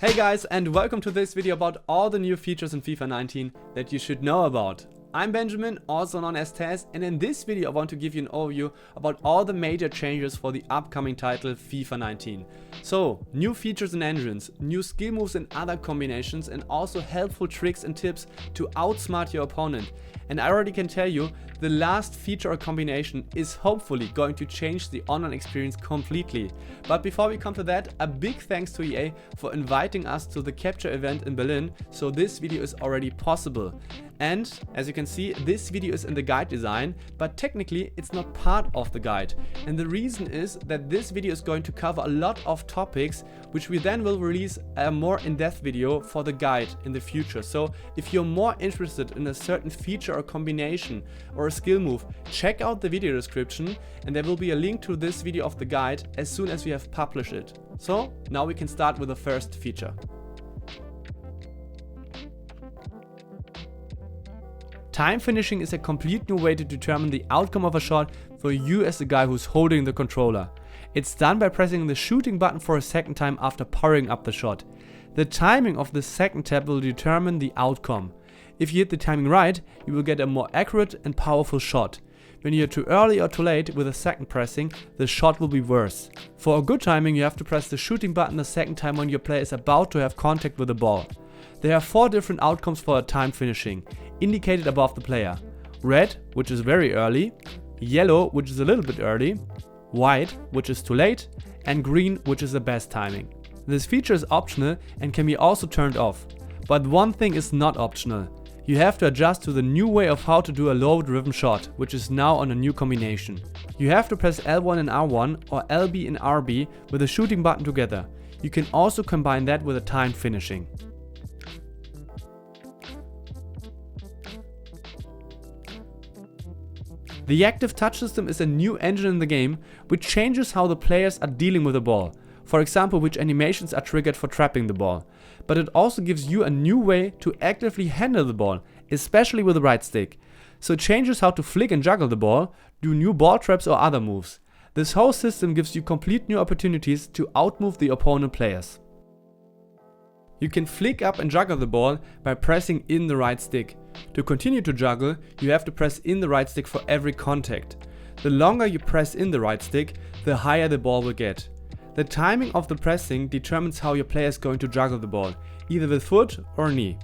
Hey guys, and welcome to this video about all the new features in FIFA 19 that you should know about. I'm Benjamin, also known as Taz, and in this video I want to give you an overview about all the major changes for the upcoming title FIFA 19. So, new features and engines, new skill moves and other combinations, and also helpful tricks and tips to outsmart your opponent. And I already can tell you, the last feature or combination is hopefully going to change the online experience completely. But before we come to that, a big thanks to EA for inviting us to the Capture event in Berlin, so this video is already possible. And as you can see, this video is in the guide design, but technically it's not part of the guide. And the reason is that this video is going to cover a lot of topics, which we then will release a more in-depth video for the guide in the future. So if you're more interested in a certain feature or combination or a skill move, check out the video description and there will be a link to this video of the guide as soon as we have published it. So now we can start with the first feature. Time finishing is a complete new way to determine the outcome of a shot for you as the guy who's holding the controller. It's done by pressing the shooting button for a second time after powering up the shot. The timing of the second tap will determine the outcome. If you hit the timing right, you will get a more accurate and powerful shot. When you're too early or too late with the second pressing, the shot will be worse. For a good timing, you have to press the shooting button the second time when your player is about to have contact with the ball. There are 4 different outcomes for a time finishing, indicated above the player. Red, which is very early, yellow, which is a little bit early, white, which is too late, and green, which is the best timing. This feature is optional and can be also turned off. But one thing is not optional. You have to adjust to the new way of how to do a low-driven shot, which is now on a new combination. You have to press L1 and R1 or LB and RB with the shooting button together. You can also combine that with a timed finishing. The active touch system is a new engine in the game, which changes how the players are dealing with the ball. For example, which animations are triggered for trapping the ball. But it also gives you a new way to actively handle the ball, especially with the right stick. So it changes how to flick and juggle the ball, do new ball traps or other moves. This whole system gives you complete new opportunities to outmove the opponent players. You can flick up and juggle the ball by pressing in the right stick. To continue to juggle, you have to press in the right stick for every contact. The longer you press in the right stick, the higher the ball will get. The timing of the pressing determines how your player is going to juggle the ball, either with foot or knee.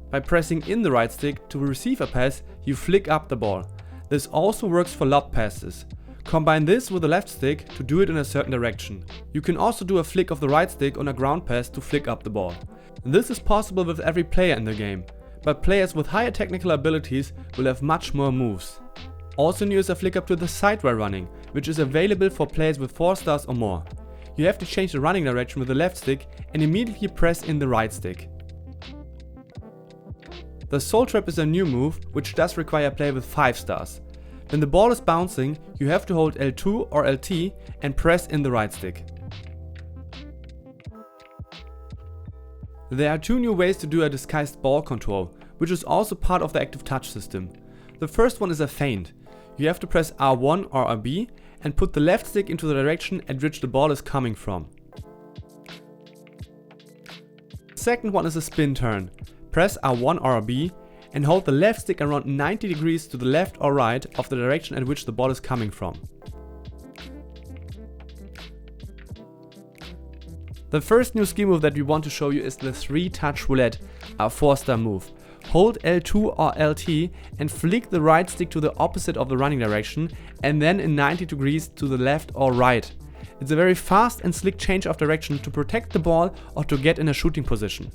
By pressing in the right stick to receive a pass, you flick up the ball. This also works for lob passes. Combine this with the left stick to do it in a certain direction. You can also do a flick of the right stick on a ground pass to flick up the ball. This is possible with every player in the game, but players with higher technical abilities will have much more moves. Also new is a flick up to the side while running, which is available for players with 4 stars or more. You have to change the running direction with the left stick and immediately press in the right stick. The soul trap is a new move, which does require a player with 5 stars. When the ball is bouncing, you have to hold L2 or LT and press in the right stick. There are 2 new ways to do a disguised ball control, which is also part of the active touch system. The first one is a feint. You have to press R1 or RB and put the left stick into the direction at which the ball is coming from. The second one is a spin turn. Press R1 or RB and hold the left stick around 90 degrees to the left or right of the direction at which the ball is coming from. The first new skill move that we want to show you is the 3-touch roulette, a 4-star move. Hold L2 or LT and flick the right stick to the opposite of the running direction and then in 90 degrees to the left or right. It's a very fast and slick change of direction to protect the ball or to get in a shooting position.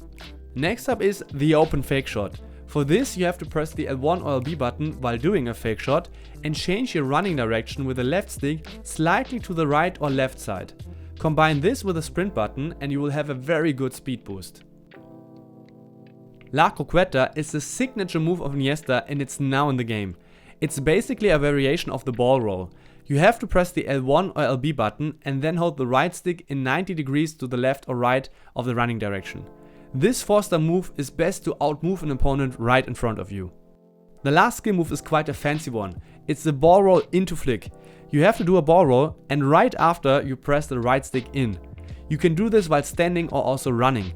Next up is the open fake shot. For this you have to press the L1 or LB button while doing a fake shot and change your running direction with the left stick slightly to the right or left side. Combine this with a sprint button and you will have a very good speed boost. La Croqueta is the signature move of Iniesta and it's now in the game. It's basically a variation of the Ballroll. You have to press the L1 or LB button and then hold the right stick in 90 degrees to the left or right of the running direction. This 4-star move is best to outmove an opponent right in front of you. The last skill move is quite a fancy one. It's the Ballroll into flick. You have to do a Ballroll and right after you press the right stick in. You can do this while standing or also running.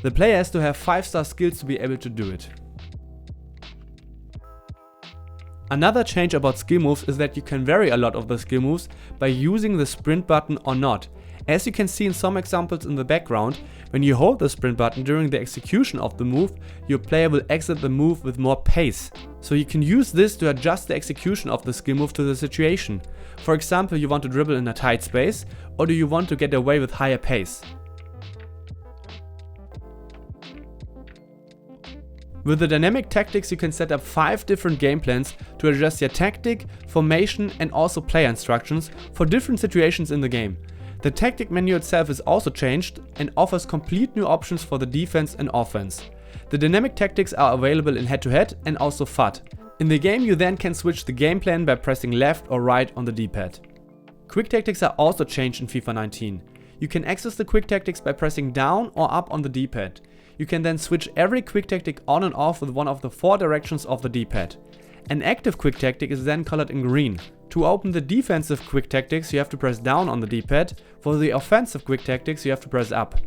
The player has to have 5-star skills to be able to do it. Another change about skill moves is that you can vary a lot of the skill moves by using the sprint button or not. As you can see in some examples in the background, when you hold the sprint button during the execution of the move, your player will exit the move with more pace. So you can use this to adjust the execution of the skill move to the situation. For example, you want to dribble in a tight space, or do you want to get away with higher pace? With the dynamic tactics, you can set up 5 different game plans to adjust your tactic, formation and also player instructions for different situations in the game. The tactic menu itself is also changed and offers complete new options for the defense and offense. The dynamic tactics are available in head-to-head and also FUT. In the game you then can switch the game plan by pressing left or right on the D-pad. Quick tactics are also changed in FIFA 19. You can access the quick tactics by pressing down or up on the D-pad. You can then switch every quick tactic on and off with one of the 4 directions of the D-pad. An active quick tactic is then colored in green. To open the defensive quick tactics you have to press down on the D-pad. For the offensive quick tactics you have to press up.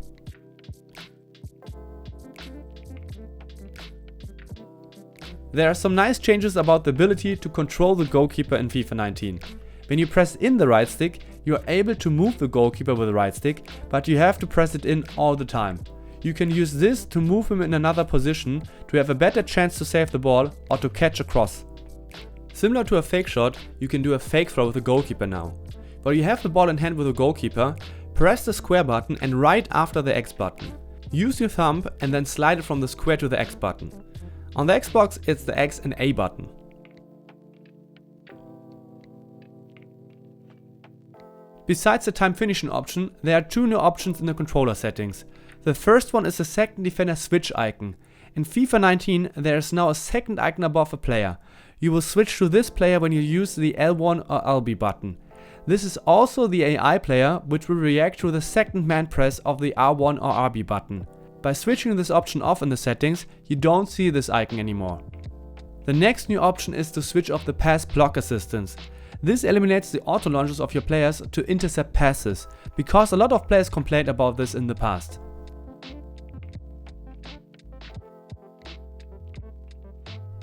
There are some nice changes about the ability to control the goalkeeper in FIFA 19. When you press in the right stick, you are able to move the goalkeeper with the right stick, but you have to press it in all the time. You can use this to move him in another position to have a better chance to save the ball or to catch a cross. Similar to a fake shot, you can do a fake throw with the goalkeeper now. While you have the ball in hand with the goalkeeper, press the square button and right after the X button. Use your thumb and then slide it from the square to the X button. On the Xbox it's the X and A button. Besides the time finishing option, there are 2 new options in the controller settings. The first one is the second defender switch icon. In FIFA 19 there is now a second icon above a player. You will switch to this player when you use the L1 or LB button. This is also the AI player, which will react to the second man press of the R1 or RB button. By switching this option off in the settings, you don't see this icon anymore. The next new option is to switch off the pass block assistance. This eliminates the auto launches of your players to intercept passes, because a lot of players complained about this in the past.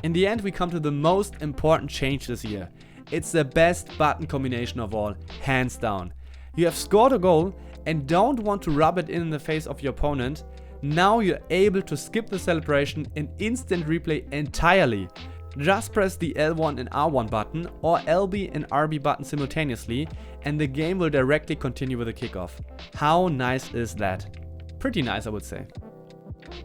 In the end we come to the most important change this year. It's the best button combination of all, hands down. You have scored a goal and don't want to rub it in the face of your opponent. Now you're able to skip the celebration in instant replay entirely. Just press the L1 and R1 button or LB and RB button simultaneously and the game will directly continue with the kickoff. How nice is that? Pretty nice, I would say.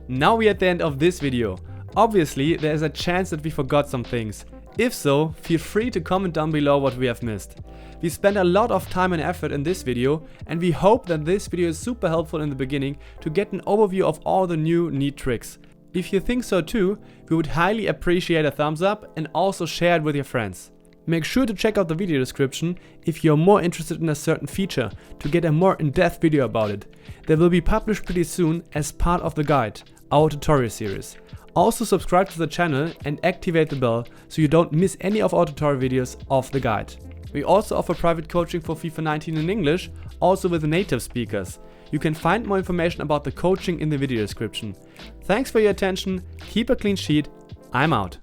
Now we're at the end of this video. Obviously there is a chance that we forgot some things. If so, feel free to comment down below what we have missed. We spent a lot of time and effort in this video and we hope that this video is super helpful in the beginning to get an overview of all the new neat tricks. If you think so too, we would highly appreciate a thumbs up and also share it with your friends. Make sure to check out the video description if you're more interested in a certain feature to get a more in-depth video about it. They will be published pretty soon as part of the guide, our tutorial series. Also subscribe to the channel and activate the bell so you don't miss any of our tutorial videos of the guide. We also offer private coaching for FIFA 19 in English, also with native speakers. You can find more information about the coaching in the video description. Thanks for your attention, keep a clean sheet, I'm out.